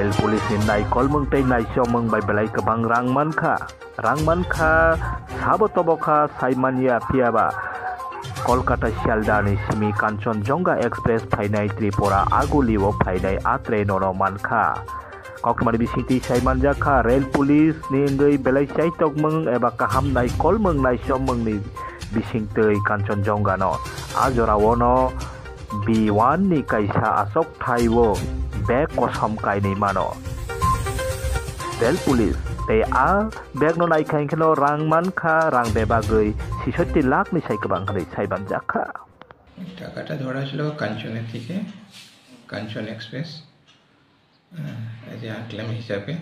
rail police नि नायकल मंगtai नायसम मंगबाय बेलाय गोबां रां मानखा साबो तबखा साइमानिया पियाबा कलकाता शियालदानि सिमी कांचनजंगा एक्सप्रेस फाइनाय त्रिपुरा आगुलिओ फाइनाय आ ट्रेननो मानखा कक्टमानि बिसिंति साइमानजाखा रेल पुलिस नि ngै बेलाय साइ तकमंग एबा काहाम नायकल मंग नायसम मंगनि बिसिंतै कांचनजंगानो आ जरावनो B1 ni kaisa asok thaiwo bag kosom kaini mano Del Police te a bag no naikai kheno rang mankha rang bebagoi 66 lakh ni sai kobang hai saiban jakha টাকাটা ধরা ছিল কাঞ্চনের থেকে কাঞ্চন এক্সপ্রেস এজ এ ক্লেম হিসাবে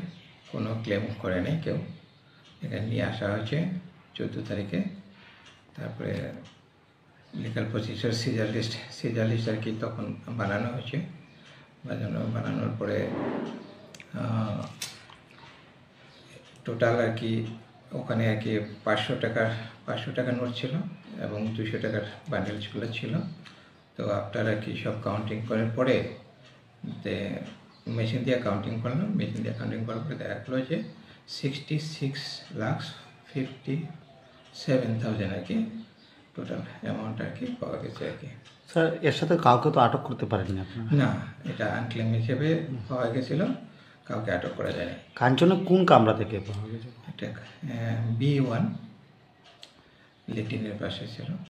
কোনো claim করে নাই কেউ এখানে নিয়ে আসা হয়েছে 14 তারিখে তারপরে লিগাল প্রসিজার সিজার লিস্ট আর কি তখন বানানো হয়েছে বানানোর পরে টোটাল আর কি ওখানে আর কি 500 টাকা নোট ছিল এবং 200 টাকার বান্ডেলগুলো ছিল তো আফটার আর কি সব কাউন্টিং করার পরে মেশিন দিয়ে কাউন্টিং করলাম মেশিন দিয়ে কাউন্টিং করার পরে দেখা গেলো যে 66,57,000 আর কি টোটাল অ্যামাউন্ট আর কি পাওয়া গেছে আর কি স্যার এর সাথে কাউকে তো আটক করতে পারেননি আপনারা না এটা আনক্লেম হিসেবে পাওয়া গেছিল কাউকে আটক করা যায়নি কাঞ্চনে কোন কামরা থেকে পাওয়া গেছে এটা B1 লেটিনের পাশে ছিল